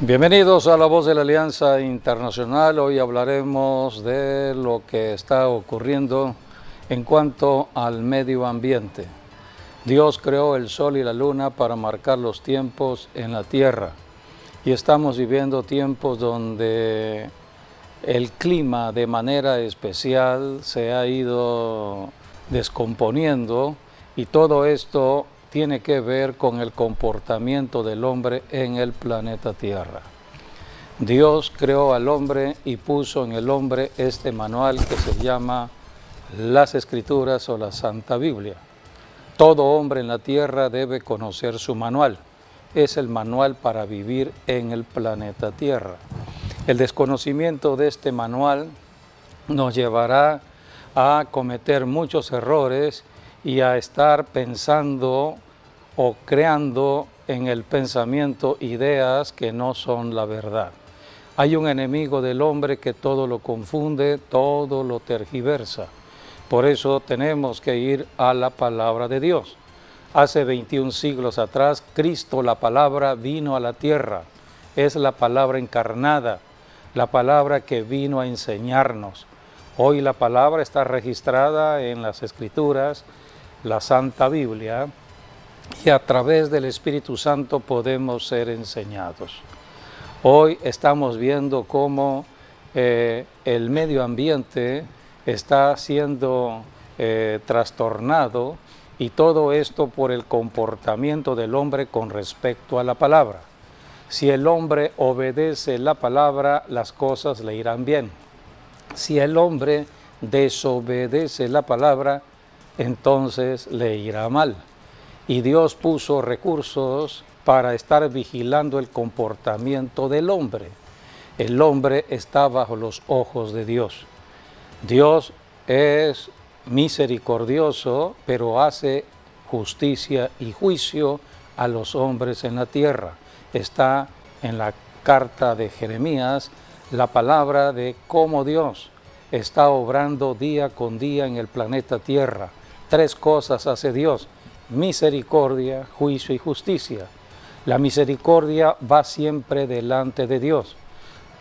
Bienvenidos a La Voz de la Alianza Internacional. Hoy hablaremos de lo que está ocurriendo en cuanto al medio ambiente. Dios creó el sol y la luna para marcar los tiempos en la tierra y estamos viviendo tiempos donde el clima de manera especial se ha ido descomponiendo y todo esto tiene que ver con el comportamiento del hombre en el planeta Tierra. Dios creó al hombre y puso en el hombre este manual que se llama las Escrituras o la Santa Biblia. Todo hombre en la tierra debe conocer su manual. Es el manual para vivir en el planeta Tierra. El desconocimiento de este manual nos llevará a cometer muchos errores y a estar pensando o creando en el pensamiento ideas que no son la verdad. Hay un enemigo del hombre que todo lo confunde, todo lo tergiversa. Por eso tenemos que ir a la palabra de Dios. Hace 21 siglos atrás, Cristo, la palabra, vino a la tierra. Es la palabra encarnada, la palabra que vino a enseñarnos. Hoy la palabra está registrada en las Escrituras, la Santa Biblia, y a través del Espíritu Santo podemos ser enseñados. Hoy estamos viendo cómo el medio ambiente está siendo trastornado y todo esto por el comportamiento del hombre con respecto a la palabra. Si el hombre obedece la palabra, las cosas le irán bien. Si el hombre desobedece la palabra, entonces le irá mal. Y Dios puso recursos para estar vigilando el comportamiento del hombre. El hombre está bajo los ojos de Dios. Dios es misericordioso, pero hace justicia y juicio a los hombres en la tierra. Está en la carta de Jeremías la palabra de cómo Dios está obrando día con día en el planeta Tierra. 3 cosas hace Dios: misericordia, juicio y justicia. La misericordia va siempre delante de Dios.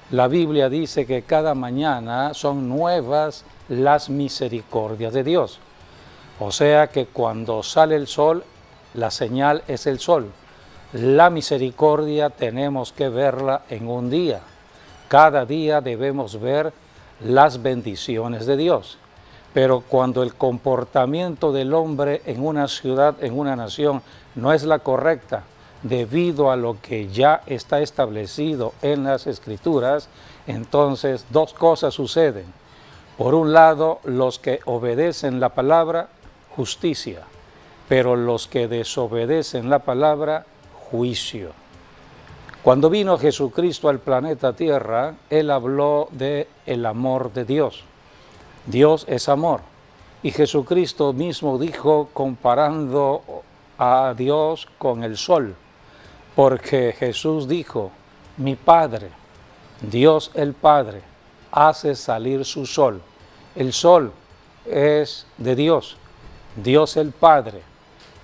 La Biblia dice que cada mañana son nuevas las misericordias de Dios. O sea que cuando sale el sol, la señal es el sol. La misericordia tenemos que verla en un día. Cada día debemos ver las bendiciones de Dios. Pero cuando el comportamiento del hombre en una ciudad, en una nación, no es la correcta, debido a lo que ya está establecido en las Escrituras, entonces 2 cosas suceden. Por un lado, los que obedecen la palabra, justicia, pero los que desobedecen la palabra, juicio. Cuando vino Jesucristo al planeta Tierra, Él habló del amor de Dios. Dios es amor. Y Jesucristo mismo dijo, comparando a Dios con el sol, porque Jesús dijo, mi Padre, Dios el Padre, hace salir su sol. El sol es de Dios, Dios el Padre.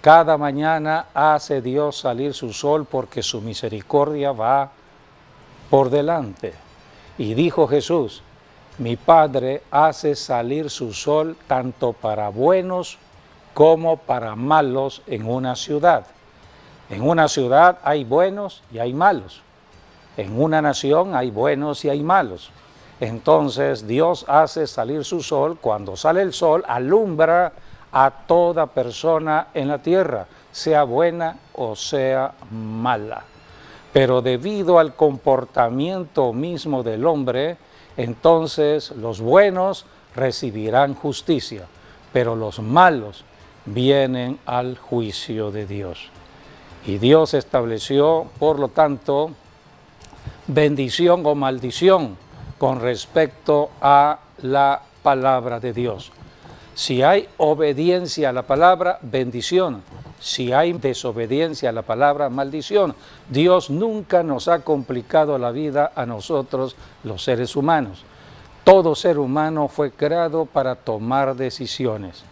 Cada mañana hace Dios salir su sol porque su misericordia va por delante. Y dijo Jesús, mi Padre hace salir su sol tanto para buenos como para malos en una ciudad. En una ciudad hay buenos y hay malos. En una nación hay buenos y hay malos. Entonces Dios hace salir su sol. Cuando sale el sol, alumbra a toda persona en la tierra, sea buena o sea mala. Pero debido al comportamiento mismo del hombre, entonces los buenos recibirán justicia, pero los malos vienen al juicio de Dios. Y Dios estableció, por lo tanto, bendición o maldición con respecto a la palabra de Dios. Si hay obediencia a la palabra, bendición. Si hay desobediencia a la palabra, maldición. Dios nunca nos ha complicado la vida a nosotros, los seres humanos. Todo ser humano fue creado para tomar decisiones.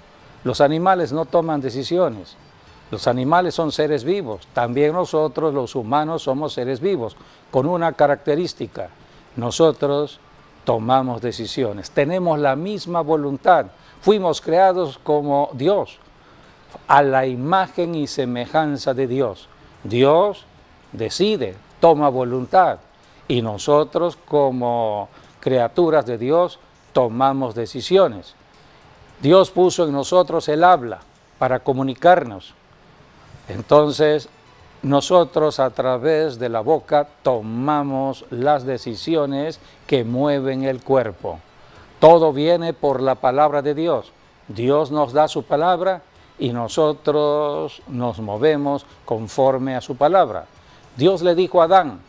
Los animales no toman decisiones. Los animales son seres vivos, también nosotros los humanos somos seres vivos, con una característica: nosotros tomamos decisiones, tenemos la misma voluntad, fuimos creados como Dios, a la imagen y semejanza de Dios. Dios decide, toma voluntad, y nosotros como criaturas de Dios tomamos decisiones. Dios puso en nosotros el habla para comunicarnos. Entonces, nosotros a través de la boca tomamos las decisiones que mueven el cuerpo. Todo viene por la palabra de Dios. Dios nos da su palabra y nosotros nos movemos conforme a su palabra. Dios le dijo a Adán: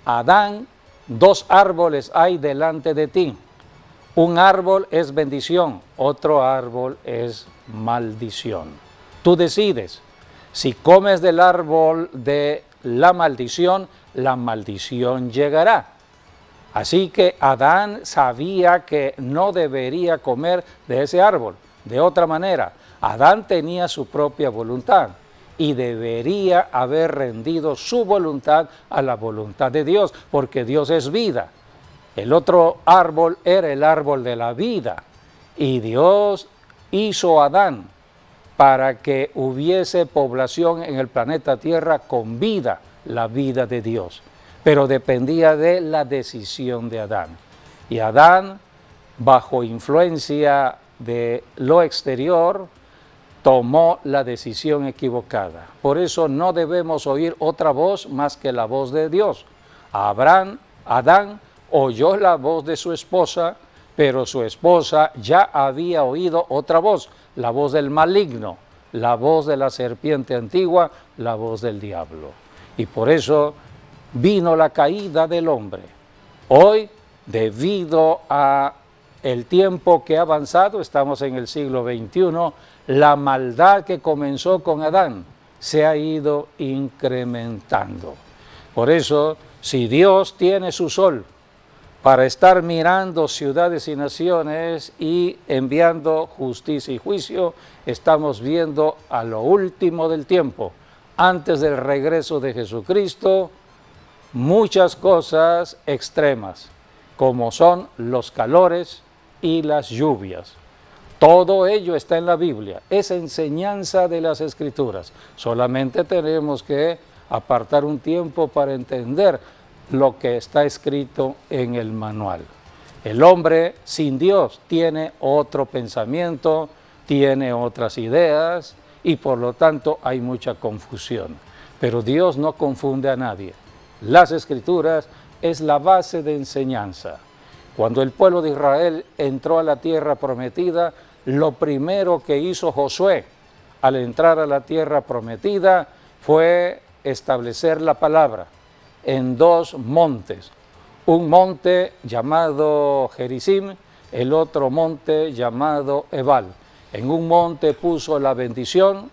Adán, 2 árboles hay delante de ti. Un árbol es bendición, otro árbol es maldición. Tú decides. Si comes del árbol de la maldición llegará. Así que Adán sabía que no debería comer de ese árbol. De otra manera, Adán tenía su propia voluntad y debería haber rendido su voluntad a la voluntad de Dios, porque Dios es vida. El otro árbol era el árbol de la vida, y Dios hizo a Adán para que hubiese población en el planeta Tierra con vida, la vida de Dios. Pero dependía de la decisión de Adán. Y Adán, bajo influencia de lo exterior, tomó la decisión equivocada. Por eso no debemos oír otra voz más que la voz de Dios. Adán oyó la voz de su esposa, pero su esposa ya había oído otra voz, la voz del maligno, la voz de la serpiente antigua, la voz del diablo. Y por eso vino la caída del hombre. Hoy, debido a el tiempo que ha avanzado, estamos en el siglo XXI, la maldad que comenzó con Adán se ha ido incrementando. Por eso, si Dios tiene su sol para estar mirando ciudades y naciones y enviando justicia y juicio, estamos viendo a lo último del tiempo, antes del regreso de Jesucristo, muchas cosas extremas, como son los calores y las lluvias. Todo ello está en la Biblia, es enseñanza de las Escrituras. Solamente tenemos que apartar un tiempo para entender lo que está escrito en el manual. El hombre sin Dios tiene otro pensamiento, tiene otras ideas y por lo tanto hay mucha confusión. Pero Dios no confunde a nadie. Las Escrituras es la base de enseñanza. Cuando el pueblo de Israel entró a la tierra prometida, lo primero que hizo Josué al entrar a la tierra prometida fue establecer la palabra en 2 montes, un monte llamado Gerizim, el otro monte llamado Ebal. En un monte puso la bendición,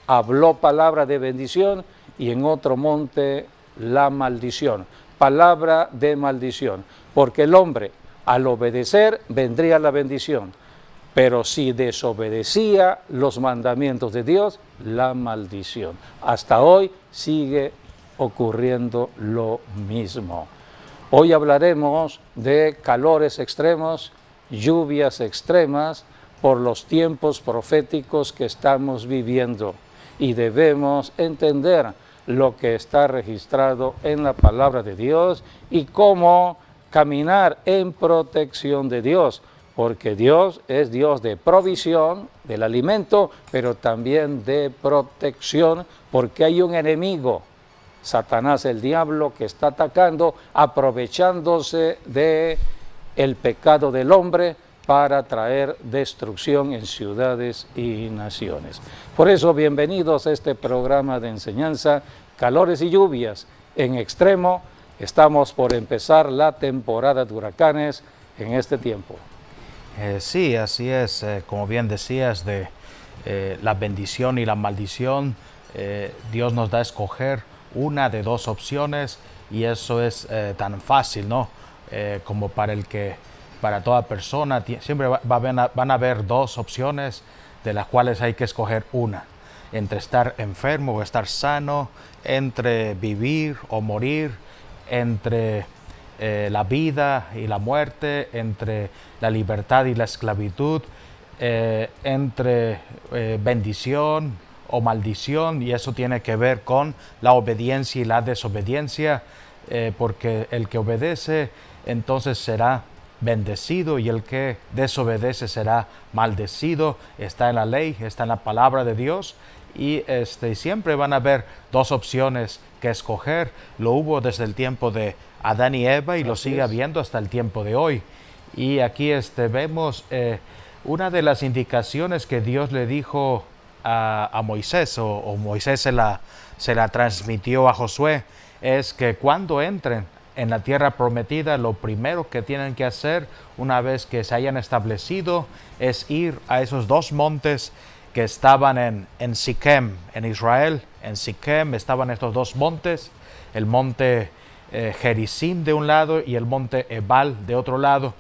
habló palabra de bendición, y en otro monte la maldición, palabra de maldición, porque el hombre al obedecer vendría la bendición, pero si desobedecía los mandamientos de Dios, la maldición. Hasta hoy sigue ocurriendo lo mismo. Hoy hablaremos de calores extremos, lluvias extremas, por los tiempos proféticos que estamos viviendo, y debemos entender lo que está registrado en la palabra de Dios y cómo caminar en protección de Dios, porque Dios es Dios de provisión del alimento, pero también de protección, porque hay un enemigo, Satanás el diablo, que está atacando, aprovechándose de el pecado del hombre para traer destrucción en ciudades y naciones. Por eso, bienvenidos a este programa de enseñanza, Calores y Lluvias en Extremo. Estamos por empezar la temporada de huracanes en este tiempo. Sí, así es, como bien decías, de la bendición y la maldición. Dios nos da a escoger una de 2 opciones, y eso es tan fácil, ¿no? Como para toda persona, siempre van a haber 2 opciones de las cuales hay que escoger una. entre estar enfermo o estar sano, entre vivir o morir, entre la vida y la muerte, entre la libertad y la esclavitud, entre bendición o maldición, y eso tiene que ver con la obediencia y la desobediencia, porque el que obedece entonces será bendecido y el que desobedece será maldecido. Está en la ley, está en la palabra de Dios, y siempre van a haber dos opciones que escoger. Lo hubo desde el tiempo de Adán y Eva y lo sigue habiendo hasta el tiempo de hoy. Y aquí vemos una de las indicaciones que Dios le dijo a Moisés, o Moisés se la transmitió a Josué, es que cuando entren en la tierra prometida, lo primero que tienen que hacer una vez que se hayan establecido es ir a esos dos montes que estaban en Siquem, en Israel. En Siquem estaban estos dos montes, el monte Gerizim de un lado y el monte Ebal de otro lado.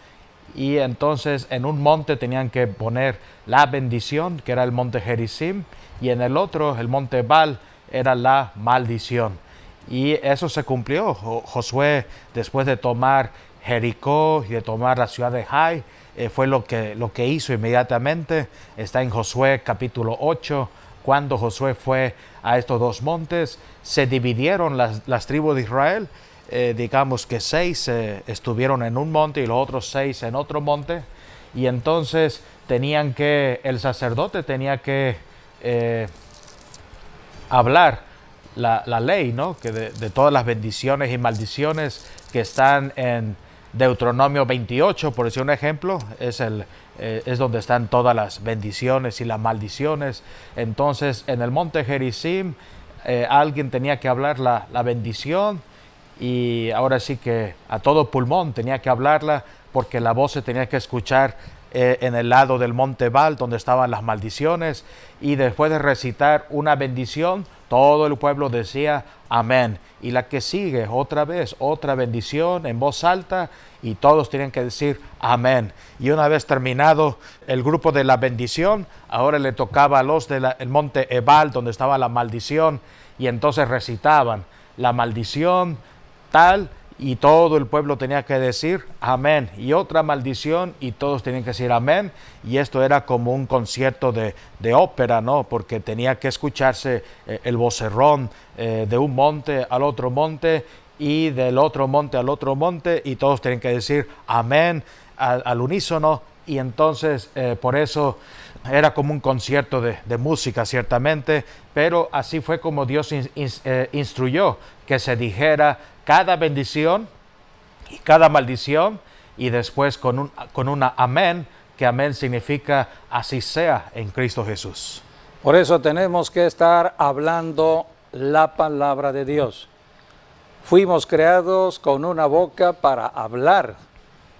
Y entonces en un monte tenían que poner la bendición, que era el monte Gerizim, y en el otro, el monte Ebal, era la maldición. Y eso se cumplió. Josué, después de tomar Jericó y de tomar la ciudad de Jai, fue lo que hizo inmediatamente. Está en Josué capítulo 8, cuando Josué fue a estos dos montes, se dividieron las tribus de Israel. Digamos que 6 estuvieron en un monte y los otros 6 en otro monte, y entonces el sacerdote tenía que hablar la ley, ¿no? Que de todas las bendiciones y maldiciones que están en Deuteronomio 28, por decir un ejemplo, es donde están todas las bendiciones y las maldiciones. Entonces en el monte Gerizim alguien tenía que hablar la bendición, y ahora sí que a todo pulmón tenía que hablarla, porque la voz se tenía que escuchar en el lado del monte Ebal, donde estaban las maldiciones, y después de recitar una bendición, todo el pueblo decía amén, y la que sigue otra vez, otra bendición en voz alta, y todos tienen que decir amén. Y una vez terminado el grupo de la bendición, ahora le tocaba a los del monte Ebal, donde estaba la maldición, y entonces recitaban la maldición tal, y todo el pueblo tenía que decir amén, y otra maldición y todos tenían que decir amén. Y esto era como un concierto de ópera, ¿no? Porque tenía que escucharse el vocerrón de un monte al otro monte y del otro monte al otro monte, y todos tenían que decir amén al unísono. Y entonces por eso era como un concierto de música, ciertamente, pero así fue como Dios instruyó que se dijera cada bendición y cada maldición, y después con una amén, que amén significa así sea en Cristo Jesús. Por eso tenemos que estar hablando la palabra de Dios. Fuimos creados con una boca para hablar,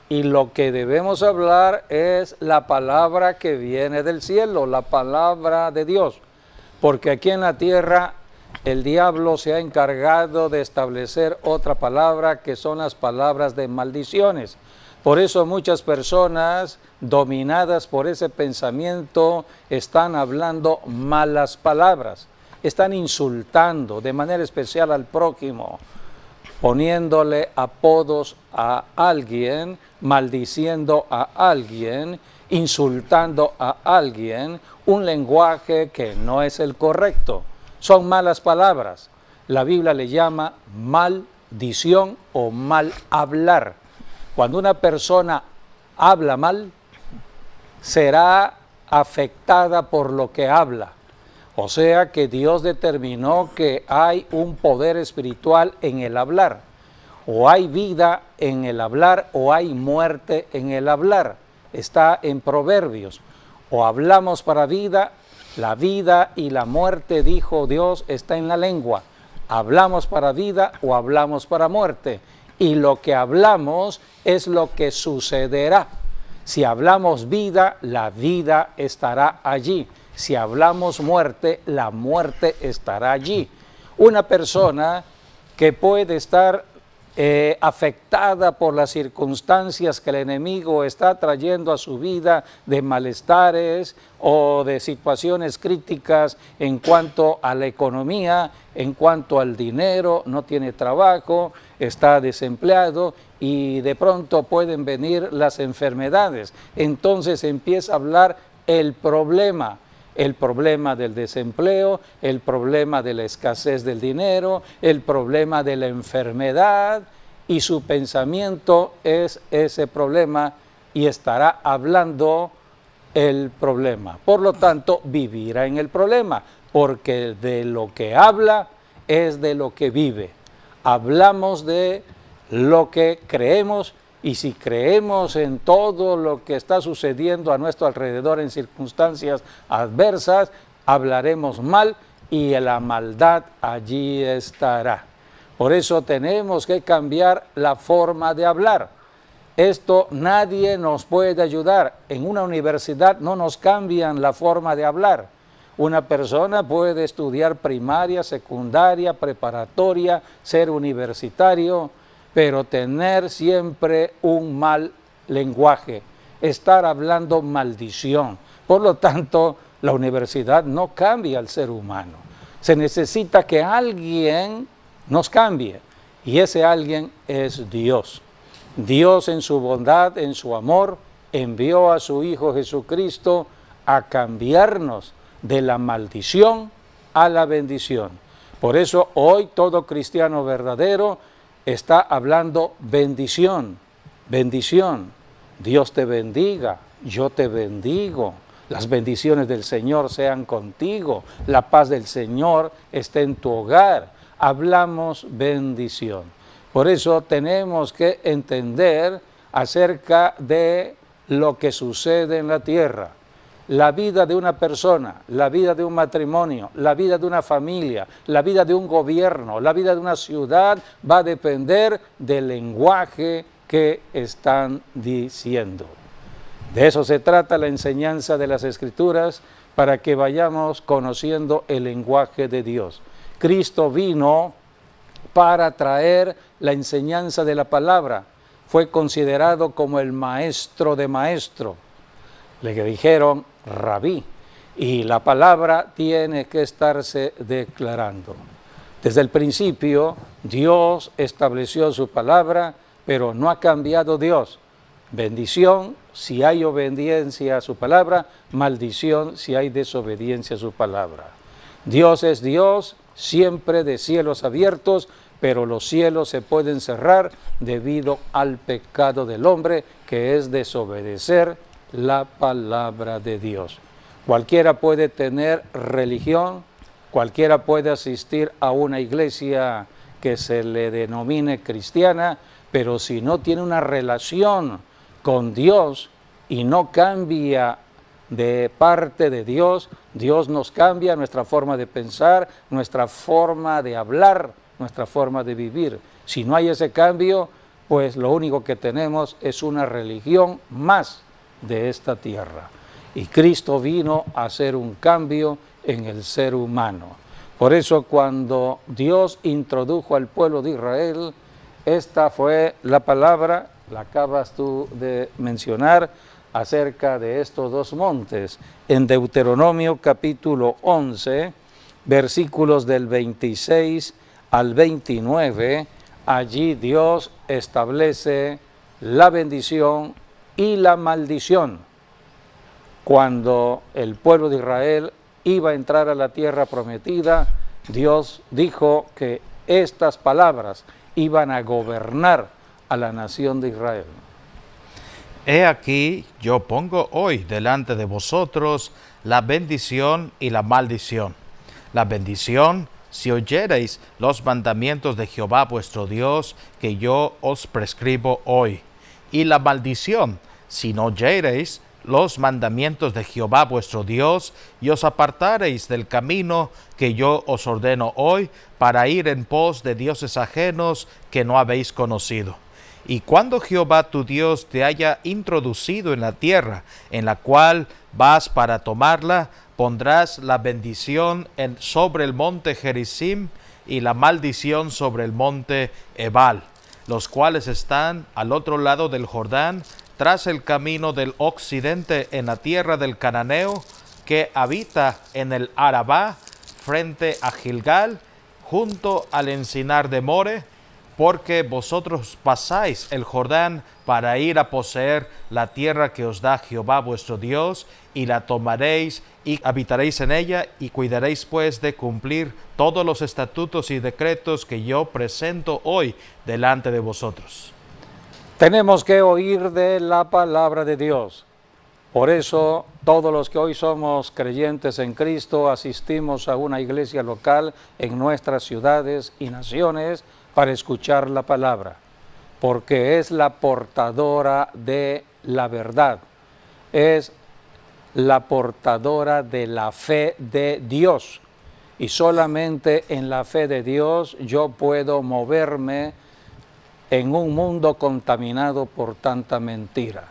y lo que debemos hablar es la palabra que viene del cielo, la palabra de Dios, porque aquí en la tierra el diablo se ha encargado de establecer otra palabra, que son las palabras de maldiciones. Por eso muchas personas dominadas por ese pensamiento están hablando malas palabras, están insultando de manera especial al prójimo, poniéndole apodos a alguien, maldiciendo a alguien, insultando a alguien, un lenguaje que no es el correcto. Son malas palabras. La Biblia le llama maldición o mal hablar. Cuando una persona habla mal, será afectada por lo que habla. O sea que Dios determinó que hay un poder espiritual en el hablar. O hay vida en el hablar o hay muerte en el hablar. Está en Proverbios. O hablamos para vida, la vida y la muerte, dijo Dios, está en la lengua. Hablamos para vida o hablamos para muerte. Y lo que hablamos es lo que sucederá. Si hablamos vida, la vida estará allí. Si hablamos muerte, la muerte estará allí. Una persona que puede estar afectada por las circunstancias que el enemigo está trayendo a su vida, de malestares o de situaciones críticas en cuanto a la economía, en cuanto al dinero, no tiene trabajo, está desempleado y de pronto pueden venir las enfermedades. Entonces empieza a hablar el problema del desempleo, el problema de la escasez del dinero, el problema de la enfermedad, y su pensamiento es ese problema y estará hablando el problema. Por lo tanto, vivirá en el problema, porque de lo que habla es de lo que vive. Hablamos de lo que creemos, y si creemos en todo lo que está sucediendo a nuestro alrededor en circunstancias adversas, hablaremos mal y la maldad allí estará. Por eso tenemos que cambiar la forma de hablar. Esto nadie nos puede ayudar. En una universidad no nos cambian la forma de hablar. Una persona puede estudiar primaria, secundaria, preparatoria, ser universitario, pero tener siempre un mal lenguaje, estar hablando maldición. Por lo tanto, la universidad no cambia al ser humano. Se necesita que alguien nos cambie, y ese alguien es Dios. Dios, en su bondad, en su amor, envió a su Hijo Jesucristo a cambiarnos de la maldición a la bendición. Por eso hoy todo cristiano verdadero está hablando bendición, bendición. Dios te bendiga, yo te bendigo. Las bendiciones del Señor sean contigo. La paz del Señor esté en tu hogar. Hablamos bendición. Por eso tenemos que entender acerca de lo que sucede en la tierra. La vida de una persona, la vida de un matrimonio, la vida de una familia, la vida de un gobierno, la vida de una ciudad va a depender del lenguaje que están diciendo. De eso se trata la enseñanza de las Escrituras, para que vayamos conociendo el lenguaje de Dios. Cristo vino para traer la enseñanza de la palabra. Fue considerado como el maestro de maestros. Le dijeron rabí, y la palabra tiene que estarse declarando. Desde el principio Dios estableció su palabra, pero no ha cambiado Dios. Bendición si hay obediencia a su palabra, maldición si hay desobediencia a su palabra. Dios es Dios siempre de cielos abiertos, pero los cielos se pueden cerrar debido al pecado del hombre, que es desobedecer la palabra de Dios. Cualquiera puede tener religión, cualquiera puede asistir a una iglesia que se le denomine cristiana, pero si no tiene una relación con Dios y no cambia de parte de Dios, Dios nos cambia nuestra forma de pensar, nuestra forma de hablar, nuestra forma de vivir. Si no hay ese cambio, pues lo único que tenemos es una religión más de esta tierra. Y Cristo vino a hacer un cambio en el ser humano. Por eso cuando Dios introdujo al pueblo de Israel, esta fue la palabra, la acabas tú de mencionar, acerca de estos dos montes. En Deuteronomio capítulo 11, versículos del 26 al 29, allí Dios establece la bendición y la maldición. Cuando el pueblo de Israel iba a entrar a la tierra prometida, Dios dijo que estas palabras iban a gobernar a la nación de Israel. He aquí, yo pongo hoy delante de vosotros la bendición y la maldición. La bendición, si oyereis los mandamientos de Jehová vuestro Dios, que yo os prescribo hoy. Y la maldición, si no oyereis los mandamientos de Jehová vuestro Dios, y os apartareis del camino que yo os ordeno hoy, para ir en pos de dioses ajenos que no habéis conocido. Y cuando Jehová tu Dios te haya introducido en la tierra, en la cual vas para tomarla, pondrás la bendición sobre el monte Gerizim y la maldición sobre el monte Ebal. los cuales están al otro lado del Jordán, tras el camino del occidente en la tierra del Cananeo, que habita en el Arabá, frente a Gilgal, junto al encinar de More, porque vosotros pasáis el Jordán para ir a poseer la tierra que os da Jehová vuestro Dios, y la tomaréis y habitaréis en ella, y cuidaréis pues de cumplir todos los estatutos y decretos que yo presento hoy delante de vosotros. Tenemos que oír de la palabra de Dios. Por eso, todos los que hoy somos creyentes en Cristo asistimos a una iglesia local en nuestras ciudades y naciones para escuchar la palabra, porque es la portadora de la verdad, es la portadora de la fe de Dios. Y solamente en la fe de Dios yo puedo moverme en un mundo contaminado por tanta mentira.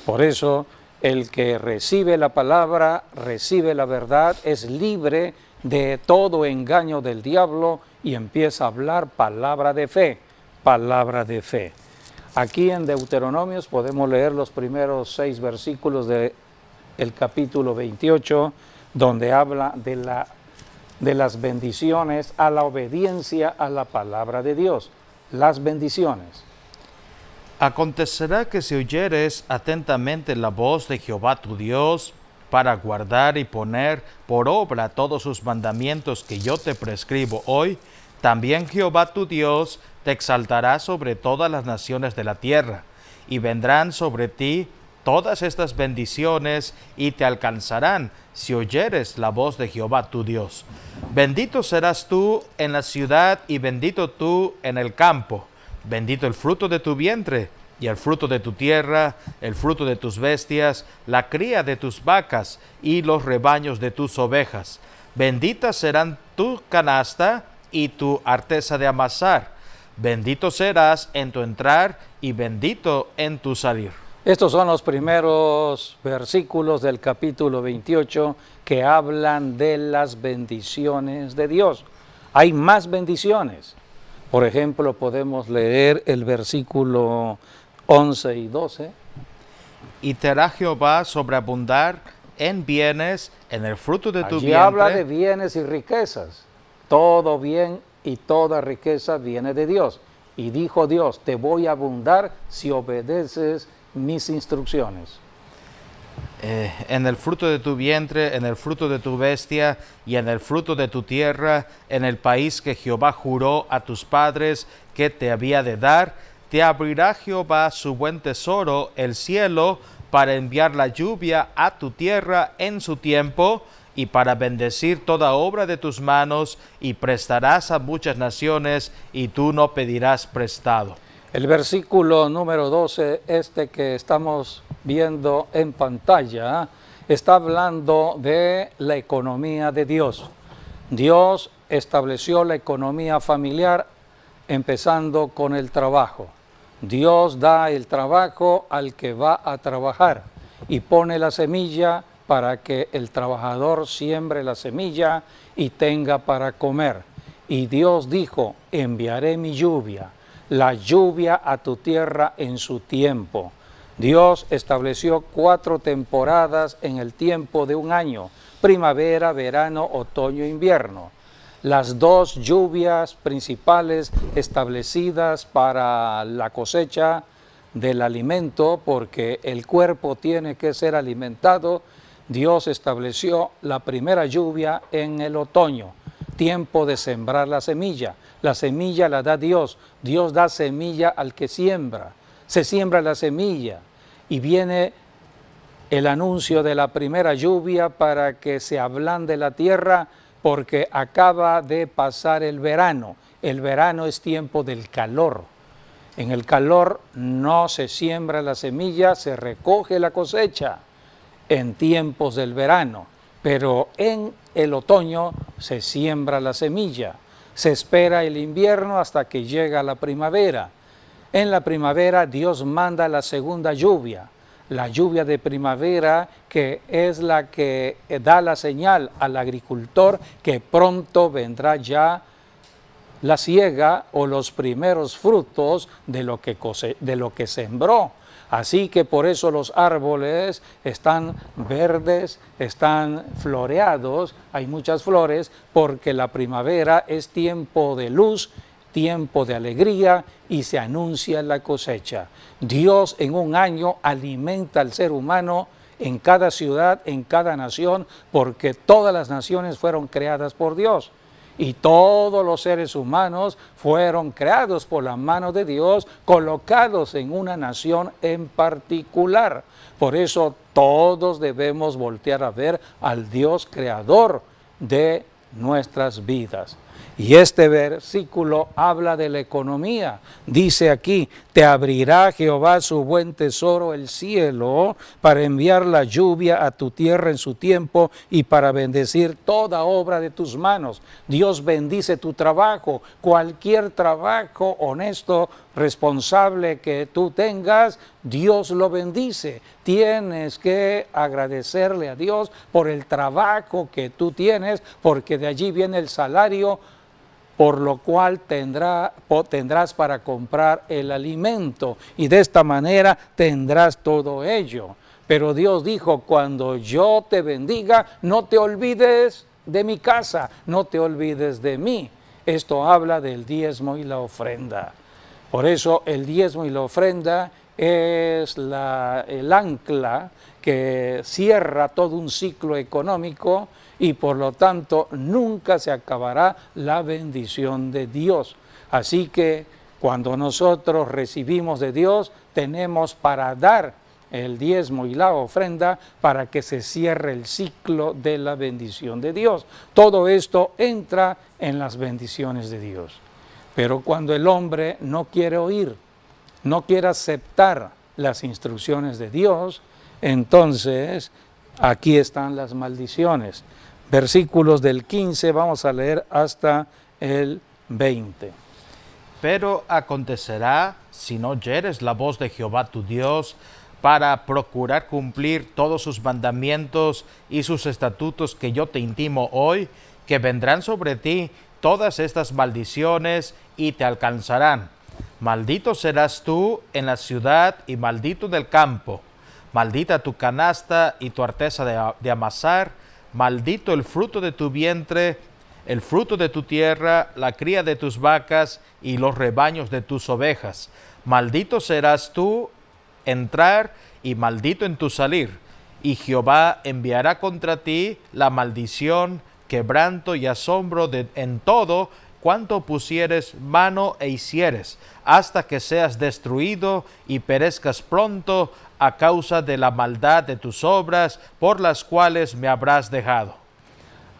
Por eso, el que recibe la palabra, recibe la verdad, es libre de todo engaño del diablo y empieza a hablar palabra de fe, palabra de fe. Aquí en Deuteronomios podemos leer los primeros 6 versículos del capítulo 28, donde habla de las bendiciones a la obediencia a la palabra de Dios. Las bendiciones. Acontecerá que si oyeres atentamente la voz de Jehová tu Dios, para guardar y poner por obra todos sus mandamientos que yo te prescribo hoy, también Jehová tu Dios te exaltará sobre todas las naciones de la tierra, y vendrán sobre ti todas estas bendiciones y te alcanzarán si oyeres la voz de Jehová tu Dios. Bendito serás tú en la ciudad y bendito tú en el campo. Bendito el fruto de tu vientre y el fruto de tu tierra, el fruto de tus bestias, la cría de tus vacas y los rebaños de tus ovejas. Benditas serán tu canasta y tu arteza de amasar. Bendito serás en tu entrar y bendito en tu salir. Estos son los primeros versículos del capítulo 28 que hablan de las bendiciones de Dios. Hay más bendiciones. Por ejemplo, podemos leer el versículo 11 y 12. Y te hará Jehová sobreabundar en bienes, en el fruto de tu Allí vientre. habla de bienes y riquezas. Todo bien y toda riqueza viene de Dios. Y dijo Dios, te voy a abundar si obedeces mis instrucciones. En el fruto de tu vientre, en el fruto de tu bestia y en el fruto de tu tierra, en el país que Jehová juró a tus padres que te había de dar, te abrirá Jehová su buen tesoro, el cielo, para enviar la lluvia a tu tierra en su tiempo, y para bendecir toda obra de tus manos, y prestarás a muchas naciones, y tú no pedirás prestado. El versículo número 12, que estamos viendo en pantalla, está hablando de la economía de Dios. Dios estableció la economía familiar empezando con el trabajo. Dios da el trabajo al que va a trabajar y pone la semilla para que el trabajador siembre la semilla y tenga para comer. Y Dios dijo, enviaré mi lluvia, la lluvia a tu tierra en su tiempo. Dios estableció 4 temporadas en el tiempo de un año, primavera, verano, otoño, invierno. Las 2 lluvias principales establecidas para la cosecha del alimento, porque el cuerpo tiene que ser alimentado. Dios estableció la primera lluvia en el otoño, tiempo de sembrar la semilla. La semilla la da Dios. Dios da semilla al que siembra. Se siembra la semilla y viene el anuncio de la primera lluvia para que se ablande la tierra, porque acaba de pasar el verano. El verano es tiempo del calor. En el calor no se siembra la semilla, se recoge la cosecha en tiempos del verano, pero en el otoño se siembra la semilla. Se espera el invierno hasta que llega la primavera. En la primavera Dios manda la segunda lluvia, la lluvia de primavera, que es la que da la señal al agricultor que pronto vendrá ya la siega o los primeros frutos de lo que sembró. Así que por eso los árboles están verdes, están floreados, hay muchas flores, porque la primavera es tiempo de luz, tiempo de alegría y se anuncia la cosecha. Dios en un año alimenta al ser humano en cada ciudad, en cada nación, porque todas las naciones fueron creadas por Dios. Y todos los seres humanos fueron creados por la mano de Dios, colocados en una nación en particular. Por eso todos debemos voltear a ver al Dios creador de nuestras vidas. Y este versículo habla de la economía. Dice aquí, te abrirá Jehová su buen tesoro, el cielo, para enviar la lluvia a tu tierra en su tiempo y para bendecir toda obra de tus manos. Dios bendice tu trabajo, cualquier trabajo honesto, responsable que tú tengas, Dios lo bendice. Tienes que agradecerle a Dios por el trabajo que tú tienes, porque de allí viene el salario, por lo cual tendrás para comprar el alimento y de esta manera tendrás todo ello. Pero Dios dijo, cuando yo te bendiga, no te olvides de mi casa, no te olvides de mí. Esto habla del diezmo y la ofrenda. Por eso el diezmo y la ofrenda es el ancla que cierra todo un ciclo económico y por lo tanto nunca se acabará la bendición de Dios. Así que cuando nosotros recibimos de Dios, tenemos para dar el diezmo y la ofrenda para que se cierre el ciclo de la bendición de Dios. Todo esto entra en las bendiciones de Dios. Pero cuando el hombre no quiere oír, no quiere aceptar las instrucciones de Dios, entonces aquí están las maldiciones. Versículos del 15, vamos a leer hasta el 20. Pero acontecerá, si no oyeres la voz de Jehová tu Dios, para procurar cumplir todos sus mandamientos y sus estatutos que yo te intimo hoy, que vendrán sobre ti todas estas maldiciones y te alcanzarán. Maldito serás tú en la ciudad y maldito en el campo. Maldita tu canasta y tu arteza de amasar. Maldito el fruto de tu vientre, el fruto de tu tierra, la cría de tus vacas y los rebaños de tus ovejas. Maldito serás tú entrar y maldito en tu salir. Y Jehová enviará contra ti la maldición, quebranto y asombro en todo cuanto pusieres mano e hicieres, hasta que seas destruido y perezcas pronto a causa de la maldad de tus obras, por las cuales me habrás dejado.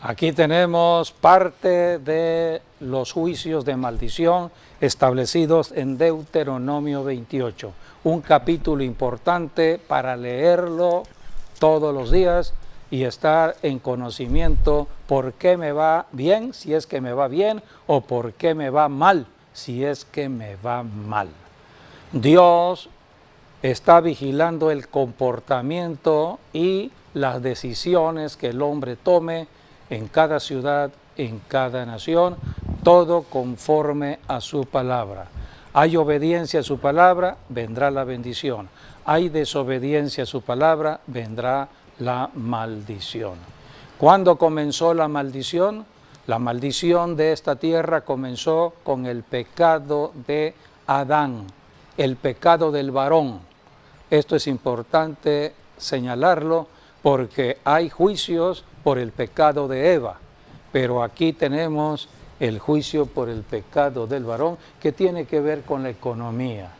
Aquí tenemos parte de los juicios de maldición establecidos en Deuteronomio 28, un capítulo importante para leerlo todos los días y estar en conocimiento por qué me va bien, si es que me va bien, o por qué me va mal, si es que me va mal. Dios está vigilando el comportamiento y las decisiones que el hombre tome en cada ciudad, en cada nación, todo conforme a su palabra. Hay obediencia a su palabra, vendrá la bendición. Hay desobediencia a su palabra, vendrá la maldición. ¿Cuándo comenzó la maldición? La maldición de esta tierra comenzó con el pecado de Adán, el pecado del varón. Esto es importante señalarlo porque hay juicios por el pecado de Eva, pero aquí tenemos el juicio por el pecado del varón que tiene que ver con la economía,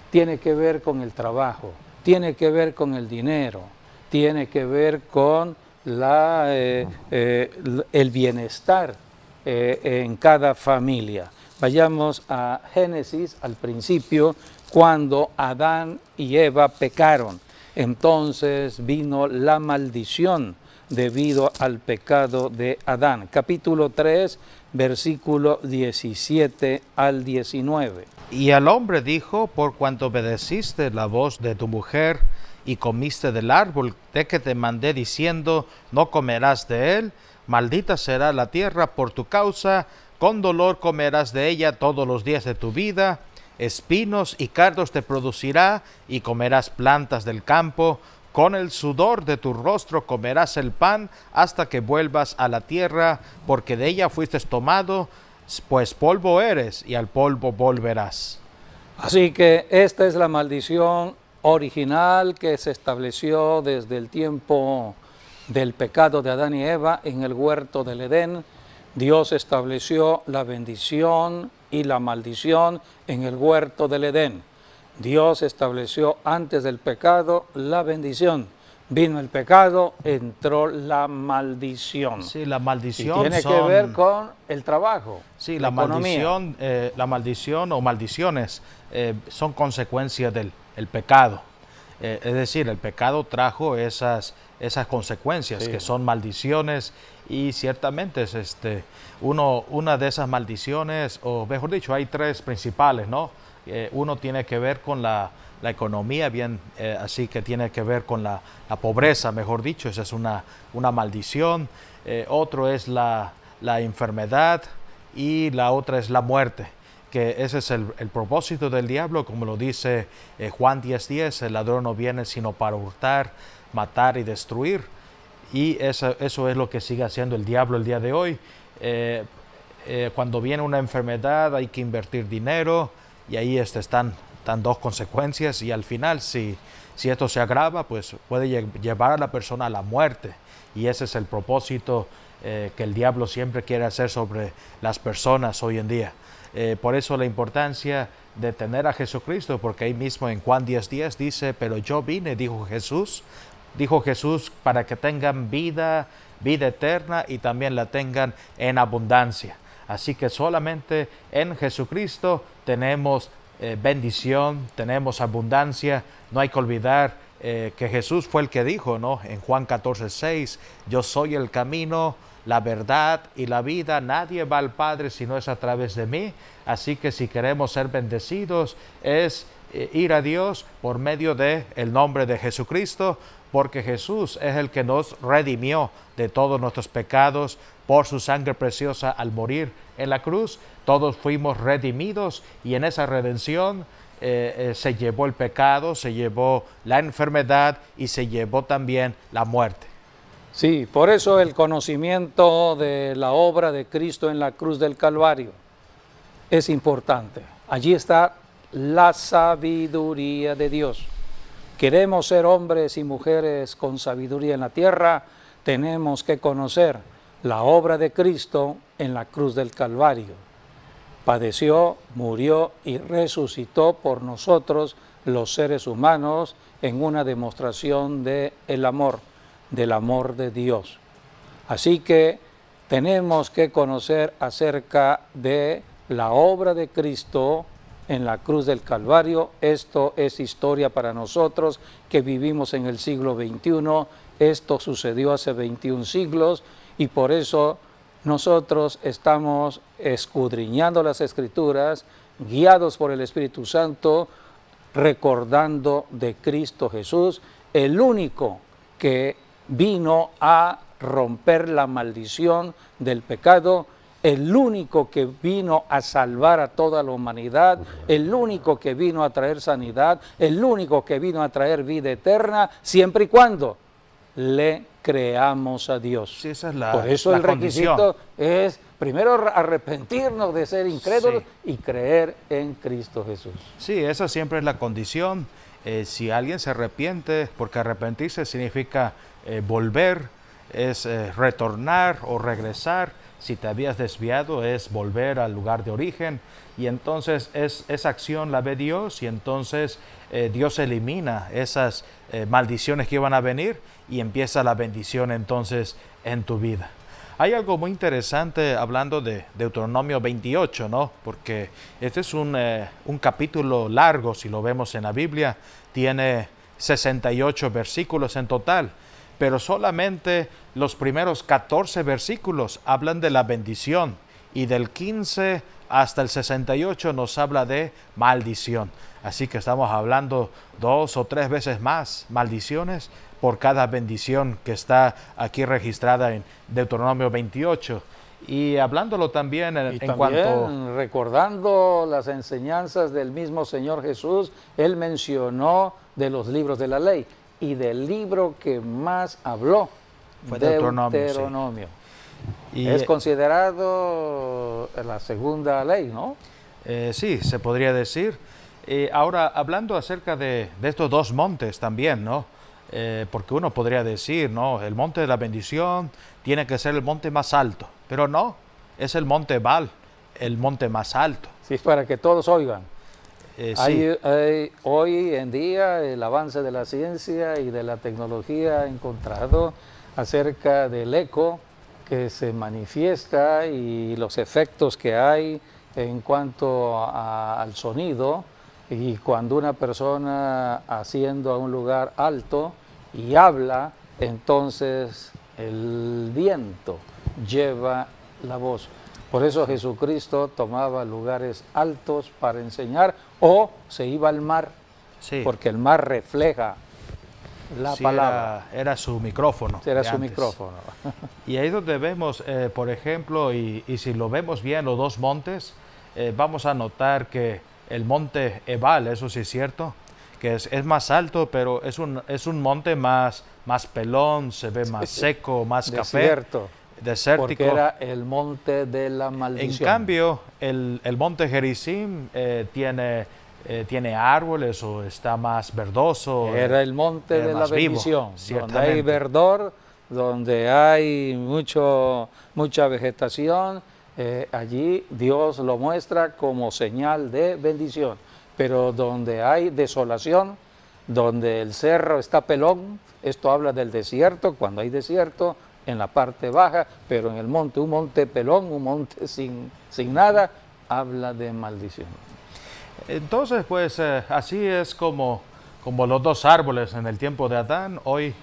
tiene que ver con el trabajo, tiene que ver con el dinero, tiene que ver con el bienestar en cada familia. Vayamos a Génesis, al principio, cuando Adán y Eva pecaron. Entonces vino la maldición debido al pecado de Adán. Capítulo 3, versículo 17 al 19. Y al hombre dijo, por cuanto obedeciste la voz de tu mujer y comiste del árbol de que te mandé diciendo, no comerás de él, maldita será la tierra por tu causa, con dolor comerás de ella todos los días de tu vida, espinos y cardos te producirá, y comerás plantas del campo. Con el sudor de tu rostro comerás el pan hasta que vuelvas a la tierra, porque de ella fuiste tomado, pues polvo eres y al polvo volverás. Así que esta es la maldición original que se estableció desde el tiempo del pecado de Adán y Eva en el huerto del Edén. Dios estableció la bendición y la maldición en el huerto del Edén. Dios estableció antes del pecado la bendición. Vino el pecado, entró la maldición. Sí, la maldición y tiene que ver con el trabajo. Sí, la maldición o maldiciones son consecuencias del pecado. Es decir, el pecado trajo esas consecuencias, sí, que son maldiciones, y ciertamente es una de esas maldiciones, o mejor dicho, hay tres principales, ¿no? Uno tiene que ver con la economía, bien, así que tiene que ver con la pobreza, mejor dicho, esa es una maldición. Otro es la enfermedad, y la otra es la muerte, que ese es el propósito del diablo, como lo dice Juan 10:10, el ladrón no viene sino para hurtar, matar y destruir, y eso es lo que sigue haciendo el diablo el día de hoy. Cuando viene una enfermedad hay que invertir dinero, y ahí están dos consecuencias, y al final si esto se agrava, pues puede llevar a la persona a la muerte, y ese es el propósito que el diablo siempre quiere hacer sobre las personas hoy en día. Por eso la importancia de tener a Jesucristo, porque ahí mismo en Juan 10:10 dice, pero yo vine, dijo Jesús, para que tengan vida eterna, y también la tengan en abundancia. Así que solamente en Jesucristo tenemos bendición, tenemos abundancia. No hay que olvidar que Jesús fue el que dijo, ¿no? En Juan 14:6, yo soy el camino, la verdad y la vida. Nadie va al Padre si no es a través de mí. Así que si queremos ser bendecidos, es ir a Dios por medio del nombre de Jesucristo, porque Jesús es el que nos redimió de todos nuestros pecados por su sangre preciosa al morir en la cruz. Todos fuimos redimidos, y en esa redención se llevó el pecado, se llevó la enfermedad y se llevó también la muerte. Sí, por eso el conocimiento de la obra de Cristo en la cruz del Calvario es importante. Allí está la sabiduría de Dios. Queremos ser hombres y mujeres con sabiduría en la tierra, tenemos que conocer la obra de Cristo en la cruz del Calvario. Padeció, murió y resucitó por nosotros, los seres humanos, en una demostración del amor de Dios. Así que tenemos que conocer acerca de la obra de Cristo en la cruz del Calvario. Esto es historia para nosotros que vivimos en el siglo XXI. Esto sucedió hace 21 siglos, y por eso nosotros estamos escudriñando las Escrituras, guiados por el Espíritu Santo, recordando de Cristo Jesús, el único que vino a romper la maldición del pecado, el único que vino a salvar a toda la humanidad, el único que vino a traer sanidad, el único que vino a traer vida eterna, siempre y cuando le creamos a Dios. Sí, esa es por eso el requisito condición es primero arrepentirnos de ser incrédulos, sí, y creer en Cristo Jesús. Sí, esa siempre es la condición. Si alguien se arrepiente, porque arrepentirse significa volver, es retornar o regresar. Si te habías desviado, es volver al lugar de origen, y entonces esa acción la ve Dios, y entonces Dios elimina esas maldiciones que iban a venir, y empieza la bendición entonces en tu vida. Hay algo muy interesante hablando de Deuteronomio 28, ¿no? Porque este es un capítulo largo, si lo vemos en la Biblia, tiene 68 versículos en total, pero solamente los primeros 14 versículos hablan de la bendición, y del 15 hasta el 68 nos habla de maldición. Así que estamos hablando 2 o 3 veces más maldiciones por cada bendición que está aquí registrada en Deuteronomio 28. Y hablándolo también Y en también cuanto... recordando las enseñanzas del mismo Señor Jesús, Él mencionó de los libros de la ley y del libro que más habló, Fue Deuteronomio, sí. Deuteronomio. Y, Es considerado la segunda ley, ¿no? sí, se podría decir. Ahora, hablando acerca de estos dos montes también, ¿no? Porque uno podría decir, ¿no? El monte de la bendición tiene que ser el monte más alto, pero no, es el monte Ebal, el monte más alto. Sí, para que todos oigan. Sí. Hay hoy en día el avance de la ciencia y de la tecnología ha encontrado acerca del eco que se manifiesta y los efectos que hay en cuanto al sonido, y cuando una persona asciende a un lugar alto y habla, entonces el viento lleva la voz. Por eso Jesucristo tomaba lugares altos para enseñar o se iba al mar, Sí. porque el mar refleja la Sí, palabra. era su micrófono. Era de su antes. micrófono. Y ahí donde vemos, por ejemplo, y si lo vemos bien, los dos montes, vamos a notar que el monte Ebal, eso sí es cierto, que es más alto, pero es un monte más pelón, se ve más seco, más Desierto, desértico. porque era el monte de la En maldición. cambio, el monte Gerizim tiene árboles o está más verdoso. Era el monte era de la más vivo, bendición, donde hay ciertamente. verdor, donde hay mucha vegetación. Allí Dios lo muestra como señal de bendición. Pero donde hay desolación, donde el cerro está pelón, esto habla del desierto, cuando hay desierto en la parte baja, pero en el monte, un monte pelón, un monte sin nada, habla de maldición. Entonces, pues así es como los dos árboles en el tiempo de Adán. Hoy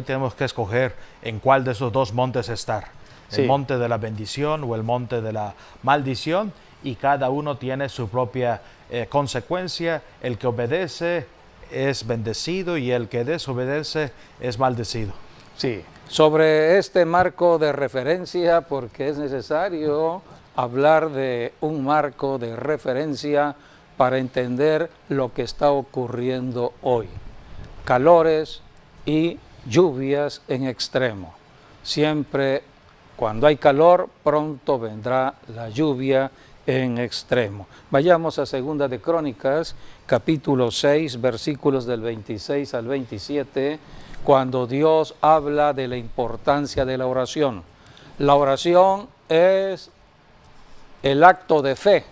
tenemos que escoger en cuál de esos dos montes estar. El Sí. monte de la bendición o el monte de la maldición, y cada uno tiene su propia consecuencia. El que obedece es bendecido y el que desobedece es maldecido. Sí, sobre este marco de referencia, porque es necesario hablar de un marco de referencia para entender lo que está ocurriendo hoy. Calores y lluvias en extremo. Siempre cuando hay calor, pronto vendrá la lluvia en extremo. Vayamos a Segunda de Crónicas, capítulo 6, versículos del 26 al 27, cuando Dios habla de la importancia de la oración. La oración es el acto de fe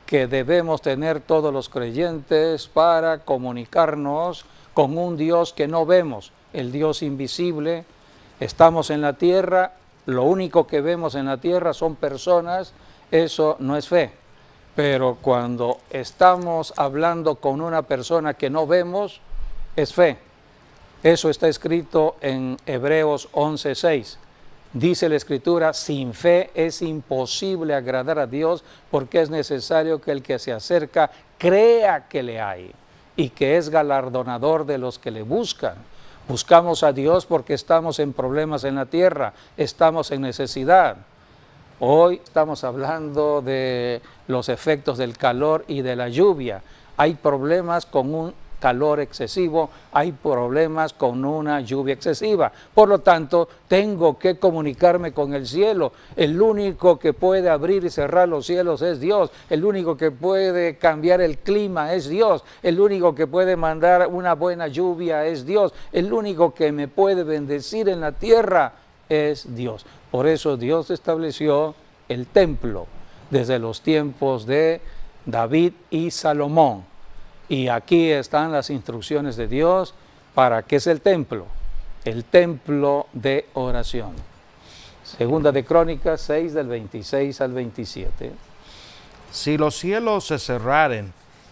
que debemos tener todos los creyentes para comunicarnos con un Dios que no vemos, el Dios invisible. Estamos en la tierra, lo único que vemos en la tierra son personas, eso no es fe. Pero cuando estamos hablando con una persona que no vemos, es fe. Eso está escrito en Hebreos 11:6. Dice la Escritura, sin fe es imposible agradar a Dios, porque es necesario que el que se acerca crea que le hay y que es galardonador de los que le buscan. Buscamos a Dios porque estamos en problemas en la tierra, estamos en necesidad. Hoy estamos hablando de los efectos del calor y de la lluvia. Hay problemas con un calor excesivo, hay problemas con una lluvia excesiva. Por lo tanto, tengo que comunicarme con el cielo. El único que puede abrir y cerrar los cielos es Dios. El único que puede cambiar el clima es Dios. El único que puede mandar una buena lluvia es Dios. El único que me puede bendecir en la tierra es Dios. Por eso Dios estableció el templo desde los tiempos de David y Salomón. Y aquí están las instrucciones de Dios para qué es el templo de oración. Segunda de Crónicas 6 del 26 al 27. Si los cielos se cerraren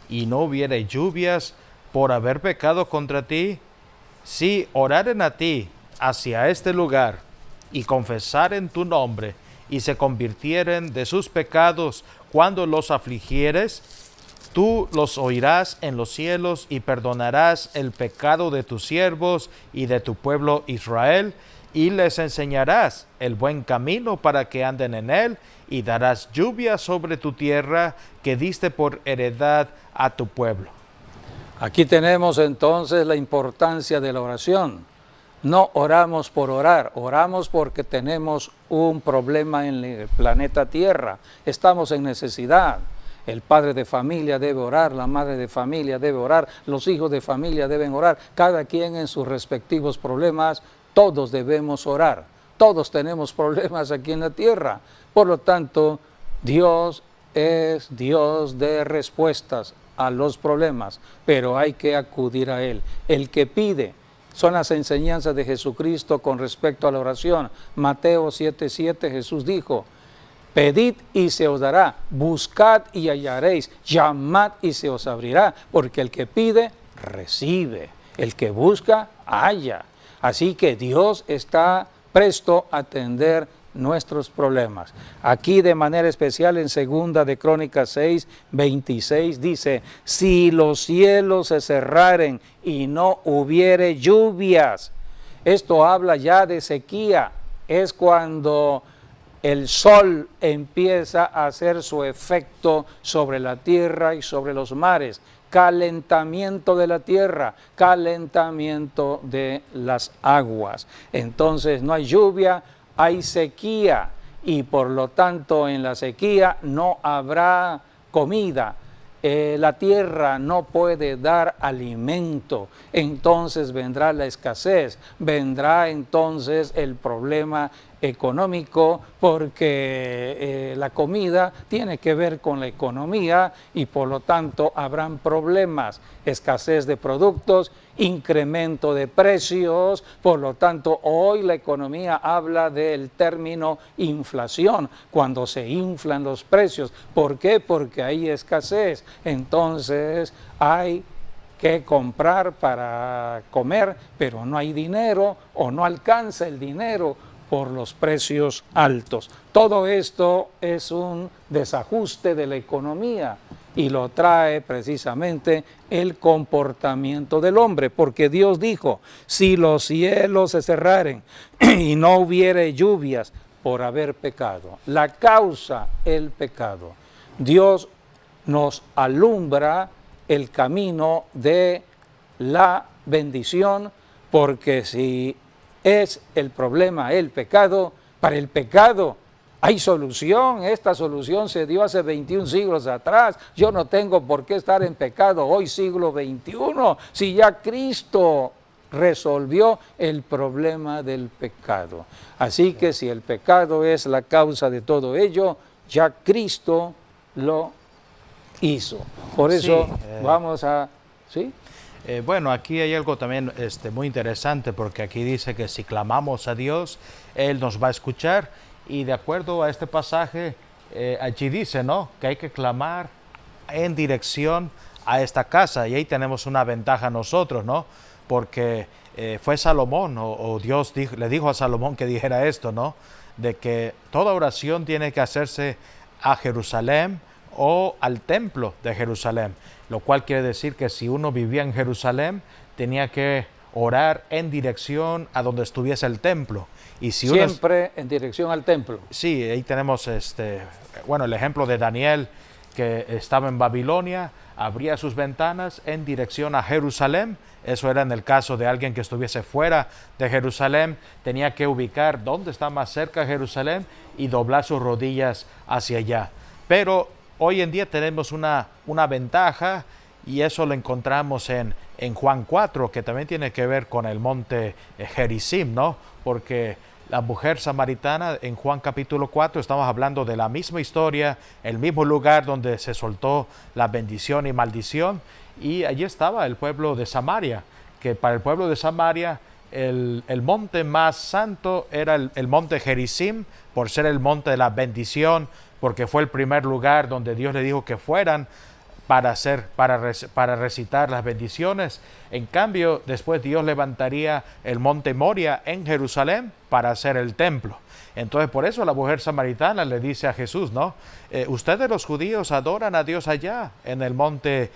y no hubiere lluvias por haber pecado contra ti, si oraren a ti hacia este lugar y confesaren tu nombre y se convirtieren de sus pecados cuando los afligieres, tú los oirás en los cielos y perdonarás el pecado de tus siervos y de tu pueblo Israel, y les enseñarás el buen camino para que anden en él, y darás lluvia sobre tu tierra que diste por heredad a tu pueblo. Aquí tenemos entonces la importancia de la oración. No oramos por orar, oramos porque tenemos un problema en el planeta Tierra, estamos en necesidad. El padre de familia debe orar, la madre de familia debe orar, los hijos de familia deben orar, cada quien en sus respectivos problemas, todos debemos orar, todos tenemos problemas aquí en la tierra. Por lo tanto, Dios es Dios de respuestas a los problemas, pero hay que acudir a Él. El que pide, son las enseñanzas de Jesucristo con respecto a la oración. Mateo 7:7, Jesús dijo, pedid y se os dará, buscad y hallaréis, llamad y se os abrirá, porque el que pide, recibe, el que busca, halla. Así que Dios está presto a atender nuestros problemas. Aquí de manera especial en 2 de Crónicas 6:26 dice, si los cielos se cerraren y no hubiere lluvias. Esto habla ya de sequía, es cuando el sol empieza a hacer su efecto sobre la tierra y sobre los mares. Calentamiento de la tierra, calentamiento de las aguas. Entonces no hay lluvia, hay sequía y por lo tanto en la sequía no habrá comida. La tierra no puede dar alimento, entonces vendrá la escasez, vendrá entonces el problema económico, porque la comida tiene que ver con la economía y por lo tanto habrán problemas, escasez de productos, incremento de precios. Por lo tanto, hoy la economía habla del término inflación, cuando se inflan los precios. ¿Por qué? Porque hay escasez, entonces hay que comprar para comer, pero no hay dinero o no alcanza el dinero por los precios altos. Todo esto es un desajuste de la economía y lo trae precisamente el comportamiento del hombre, porque Dios dijo, si los cielos se cerraren y no hubiere lluvias por haber pecado, la causa, el pecado. Dios nos alumbra el camino de la bendición, porque si es el problema el pecado, para el pecado hay solución. Esta solución se dio hace 21 siglos atrás. Yo no tengo por qué estar en pecado hoy, siglo XXI, si ya Cristo resolvió el problema del pecado. Así que si el pecado es la causa de todo ello, ya Cristo lo hizo. Por eso vamos a... ¿sí? Bueno, aquí hay algo también muy interesante, porque aquí dice que si clamamos a Dios, Él nos va a escuchar, y de acuerdo a este pasaje, allí dice, ¿no?, que hay que clamar en dirección a esta casa, y ahí tenemos una ventaja nosotros, ¿no?, porque fue Salomón, o Dios le dijo a Salomón que dijera esto, ¿no?, de que toda oración tiene que hacerse a Jerusalén o al templo de Jerusalén, lo cual quiere decir que si uno vivía en Jerusalén, tenía que orar en dirección a donde estuviese el templo. Y si siempre en dirección al templo. Sí, ahí tenemos bueno, el ejemplo de Daniel, que estaba en Babilonia, abría sus ventanas en dirección a Jerusalén. Eso era en el caso de alguien que estuviese fuera de Jerusalén, tenía que ubicar dónde está más cerca Jerusalén y doblar sus rodillas hacia allá. Pero hoy en día tenemos una ventaja, y eso lo encontramos en Juan 4, que también tiene que ver con el monte Gerizim, ¿no? Porque la mujer samaritana en Juan capítulo 4, estamos hablando de la misma historia, el mismo lugar donde se soltó la bendición y maldición, y allí estaba el pueblo de Samaria, que para el pueblo de Samaria el monte más santo era el monte Gerizim, por ser el monte de la bendición, porque fue el primer lugar donde Dios le dijo que fueran para recitar las bendiciones. En cambio, después Dios levantaría el monte Moria en Jerusalén para hacer el templo. Entonces, por eso la mujer samaritana le dice a Jesús, ¿no? Ustedes los judíos adoran a Dios allá en el monte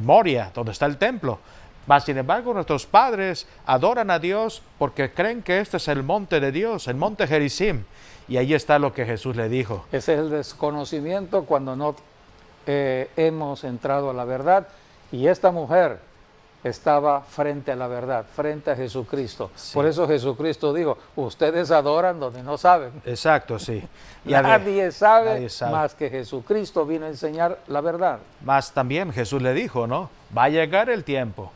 Moria, donde está el templo, Mas, sin embargo, nuestros padres adoran a Dios porque creen que este es el monte de Dios, el monte Gerizim. Y ahí está lo que Jesús le dijo. Ese es el desconocimiento cuando no hemos entrado a la verdad. Y esta mujer estaba frente a la verdad, frente a Jesucristo. Sí. Por eso Jesucristo dijo, ustedes adoran donde no saben. Exacto, sí. Nadie sabe más que Jesucristo vino a enseñar la verdad. Mas también Jesús le dijo, ¿no? Va a llegar el tiempo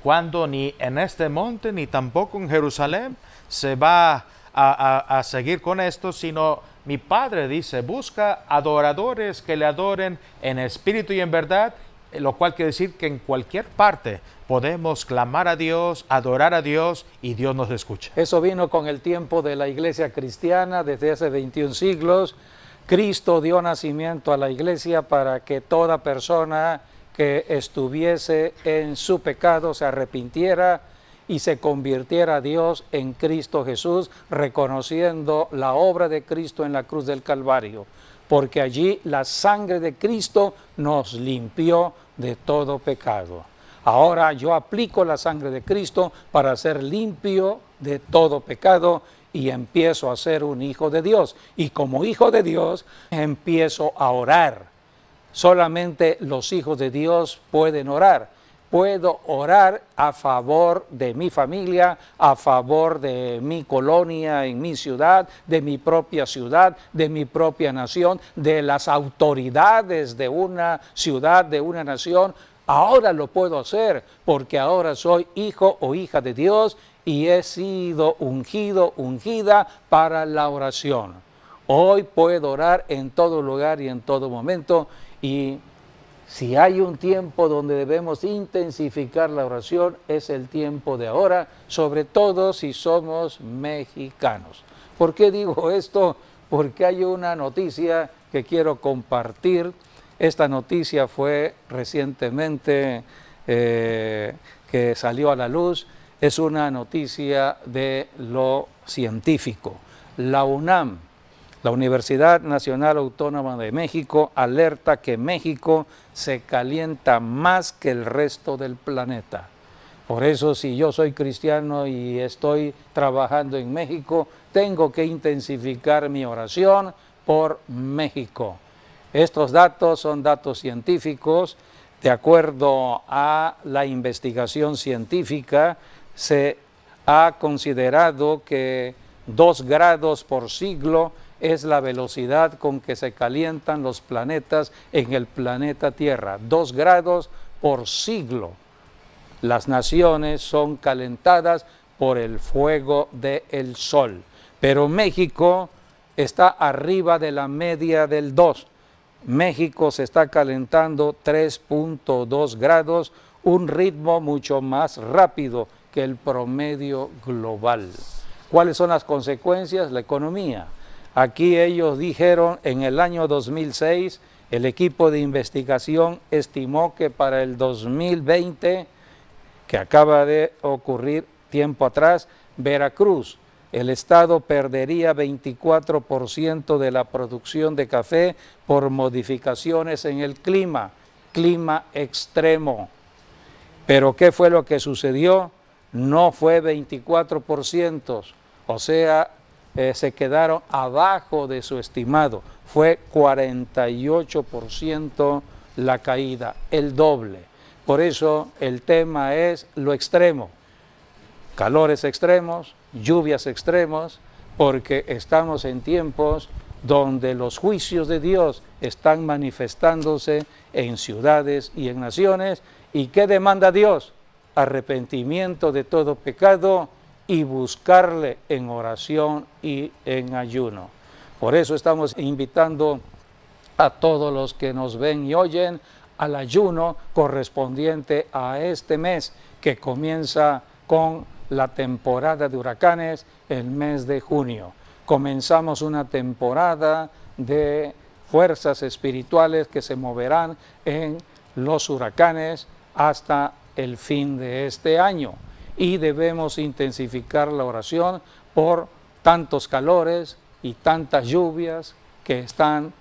cuando ni en este monte ni tampoco en Jerusalén se va a seguir con esto, sino mi Padre dice, busca adoradores que le adoren en espíritu y en verdad, lo cual quiere decir que en cualquier parte podemos clamar a Dios, adorar a Dios y Dios nos escucha. Eso vino con el tiempo de la iglesia cristiana desde hace 21 siglos. Cristo dio nacimiento a la iglesia para que toda persona que estuviese en su pecado se arrepintiera y se convirtiera a Dios en Cristo Jesús, reconociendo la obra de Cristo en la cruz del Calvario, porque allí la sangre de Cristo nos limpió de todo pecado. Ahora yo aplico la sangre de Cristo para ser limpio de todo pecado y empiezo a ser un hijo de Dios. Y como hijo de Dios empiezo a orar. Solamente los hijos de Dios pueden orar. Puedo orar a favor de mi familia, a favor de mi colonia, en mi ciudad, de mi propia ciudad, de mi propia nación, de las autoridades de una ciudad, de una nación. Ahora lo puedo hacer porque ahora soy hijo o hija de Dios y he sido ungido, ungida para la oración. Hoy puedo orar en todo lugar y en todo momento, y si hay un tiempo donde debemos intensificar la oración, es el tiempo de ahora, sobre todo si somos mexicanos. ¿Por qué digo esto? Porque hay una noticia que quiero compartir. Esta noticia fue recientemente que salió a la luz. Es una noticia de lo científico. La UNAM, la Universidad Nacional Autónoma de México, alerta que México se calienta más que el resto del planeta. Por eso, si yo soy cristiano y estoy trabajando en México, tengo que intensificar mi oración por México. Estos datos son datos científicos. De acuerdo a la investigación científica, se ha considerado que 2 grados por siglo es la velocidad con que se calientan los planetas en el planeta Tierra. 2 grados por siglo. Las naciones son calentadas por el fuego del sol. Pero México está arriba de la media del 2. México se está calentando 3.2 grados, un ritmo mucho más rápido que el promedio global. ¿Cuáles son las consecuencias? La economía. Aquí ellos dijeron en el año 2006, el equipo de investigación estimó que para el 2020, que acaba de ocurrir tiempo atrás, Veracruz, el estado perdería 24% de la producción de café por modificaciones en el clima extremo. Pero ¿qué fue lo que sucedió? No fue 24%, o sea, se quedaron abajo de su estimado, fue 48% la caída, el doble. Por eso el tema es lo extremo, calores extremos, lluvias extremos, porque estamos en tiempos donde los juicios de Dios están manifestándose en ciudades y en naciones. ¿Y qué demanda Dios? Arrepentimiento de todo pecado y buscarle en oración y en ayuno. Por eso estamos invitando a todos los que nos ven y oyen al ayuno correspondiente a este mes que comienza con la temporada de huracanes, el mes de junio. Comenzamos una temporada de fuerzas espirituales que se moverán en los huracanes hasta el fin de este año. Y debemos intensificar la oración por tantos calores y tantas lluvias que están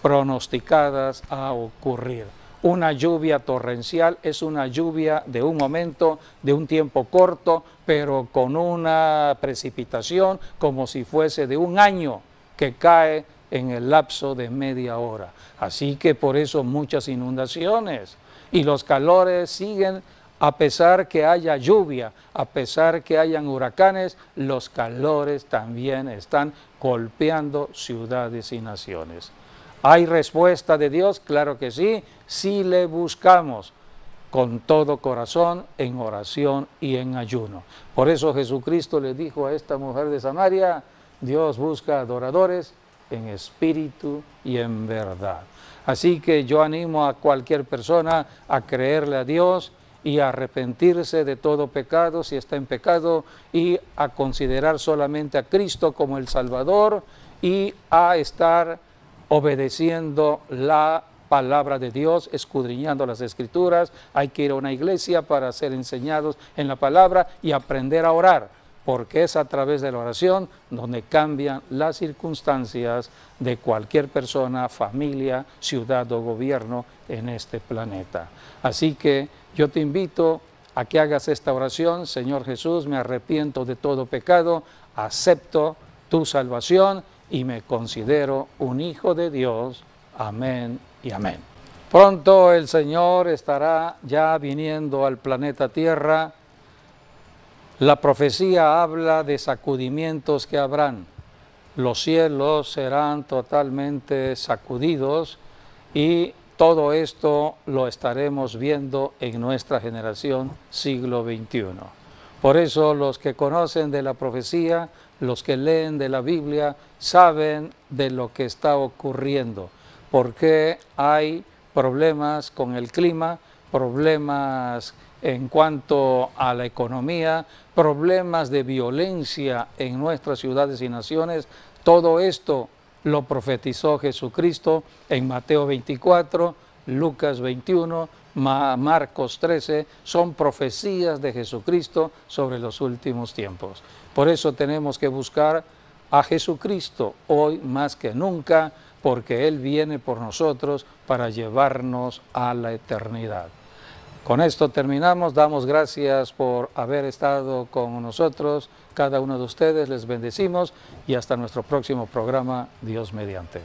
pronosticadas a ocurrir. una lluvia torrencial es una lluvia de un momento, de un tiempo corto, pero con una precipitación como si fuese de un año que cae en el lapso de media hora. Así que por eso muchas inundaciones y los calores siguen. A pesar que haya lluvia, a pesar que hayan huracanes, los calores también están golpeando ciudades y naciones. ¿Hay respuesta de Dios? Claro que sí, si le buscamos con todo corazón, en oración y en ayuno. Por eso Jesucristo le dijo a esta mujer de Samaria, Dios busca adoradores en espíritu y en verdad. Así que yo animo a cualquier persona a creerle a Dios y a arrepentirse de todo pecado si está en pecado y a considerar solamente a Cristo como el Salvador y a estar obedeciendo la palabra de Dios, escudriñando las Escrituras. Hay que ir a una iglesia para ser enseñados en la palabra y aprender a orar, porque es a través de la oración donde cambian las circunstancias de cualquier persona, familia, ciudad o gobierno en este planeta. Así que yo te invito a que hagas esta oración. Señor Jesús, me arrepiento de todo pecado, acepto tu salvación y me considero un hijo de Dios. Amén y amén. Pronto el Señor estará ya viniendo al planeta Tierra. La profecía habla de sacudimientos que habrán. Los cielos serán totalmente sacudidos y todo esto lo estaremos viendo en nuestra generación siglo XXI. Por eso los que conocen de la profecía, los que leen de la Biblia, saben de lo que está ocurriendo, porque hay problemas con el clima, problemas en cuanto a la economía, problemas de violencia en nuestras ciudades y naciones. Todo esto lo profetizó Jesucristo en Mateo 24, Lucas 21, Marcos 13, son profecías de Jesucristo sobre los últimos tiempos. Por eso tenemos que buscar a Jesucristo hoy más que nunca, porque Él viene por nosotros para llevarnos a la eternidad. Con esto terminamos, damos gracias por haber estado con nosotros, cada uno de ustedes les bendecimos y hasta nuestro próximo programa, Dios mediante.